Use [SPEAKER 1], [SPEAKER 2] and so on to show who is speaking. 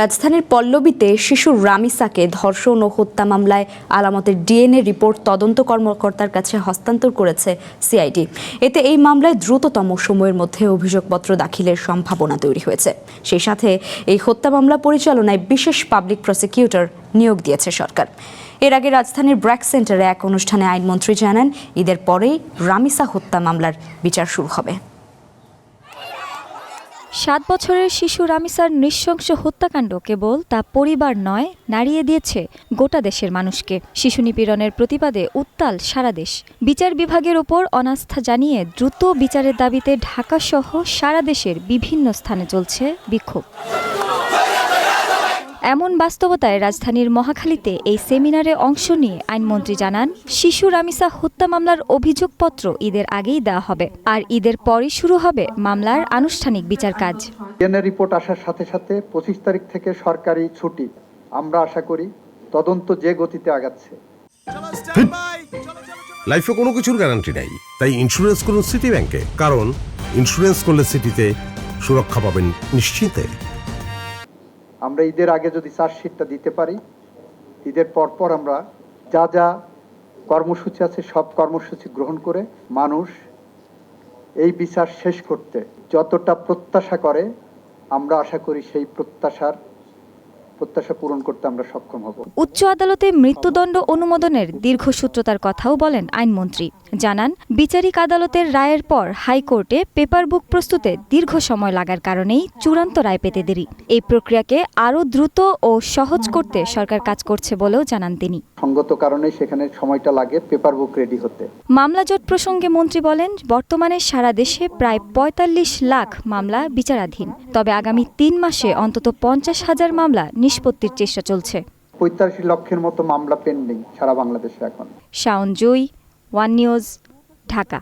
[SPEAKER 1] রাজধানীর পল্লবীতে শিশু রামিসাকে ধর্ষণ ও হত্যা মামলায় আলামতের ডিএনএ রিপোর্ট তদন্ত কর্মকর্তার কাছে হস্তান্তর করেছে সিআইডি। এতে এই মামলায় দ্রুততম সময়ের মধ্যে অভিযোগপত্র দাখিলের সম্ভাবনা তৈরি হয়েছে। সেই সাথে এই হত্যা মামলা পরিচালনায় বিশেষ পাবলিক প্রসিকিউটর নিয়োগ দিয়েছে সরকার। এর আগে রাজধানীর ব্র্যাক সেন্টারে এক অনুষ্ঠানে আইনমন্ত্রী জানান, ঈদের পরেই রামিসা হত্যা মামলার বিচার শুরু হবে।
[SPEAKER 2] 7 বছরের শিশু রামিসার নৃশংস হত্যাকাণ্ড কেবল তা পরিবার নয়, নাড়িয়ে দিয়েছে গোটা দেশের মানুষকে। শিশু নিপীড়নের প্রতিবাদে উত্তাল সারা দেশ। বিচার বিভাগের ওপর অনাস্থা জানিয়ে দ্রুত বিচারের দাবিতে ঢাকাসহ সারা দেশের বিভিন্ন স্থানে চলছে বিক্ষোভ। এমন বাস্তবতায় রাজধানীর মহাখালীতে এই সেমিনারে অংশ নিয়ে আইনমন্ত্রী জানান, শিশু রামিসা হত্যা মামলার অভিযোগপত্র ঈদের আগেই দেওয়া হবে, আর ঈদের পরই শুরু হবে মামলার আনুষ্ঠানিক বিচার কাজ।
[SPEAKER 3] ডিএনএ রিপোর্ট আসার সাথে সাথে 25 তারিখ থেকে সরকারি ছুটি। আমরা আশা করি তদন্ত যে গতিতে আগাচ্ছে।
[SPEAKER 4] লাইফে কোনো কিছুর গ্যারান্টি নাই, তাই ইন্স্যুরেন্স করুন সিটি ব্যাংকে, কারণ ইন্স্যুরেন্স করলে সিটিতে সুরক্ষা পাবেন নিশ্চিন্তে।
[SPEAKER 3] আমরা ঈদের আগে যদি চার্জশিটটা দিতে পারি, ঈদের পর আমরা যা যা কর্মসূচি আছে সব কর্মসূচি গ্রহণ করে মানুষ এই বিচার শেষ করতে যতটা প্রত্যাশা করে, আমরা আশা করি সেই প্রত্যাশা পূরণ করতে আমরা সক্ষম হব।
[SPEAKER 2] উচ্চ আদালতে মৃত্যুদণ্ড অনুমোদনের দীর্ঘসূত্রতার কথাও বলেন আইনমন্ত্রী। জানান, বিচারিক আদালতের রায়ের পর হাইকোর্টে পেপার বুক প্রস্তুতে দীর্ঘ সময় লাগার কারণেই চূড়ান্ত রায় পেতে দেরি। এই প্রক্রিয়াকে আরও দ্রুত ও সহজ করতে সরকার কাজ করছে বলেও জানান তিনি।
[SPEAKER 3] সঙ্গত কারণে সেখানে সময়টা লাগে পেপার বুক রেডি হতে।
[SPEAKER 2] মামলা জট প্রসঙ্গে মন্ত্রী বলেন, বর্তমানে সারা দেশে প্রায় ৪৫ লাখ মামলা বিচারাধীন। তবে আগামী 3 মাসে অন্তত 50,000 মামলা নিষ্পত্তির চেষ্টা চলছে।
[SPEAKER 3] 45 লক্ষের মতো মামলা পেন্ডিং সারা বাংলাদেশে এখন।
[SPEAKER 2] শাওন জুই, ওয়ান নিউজ, ঢাকা।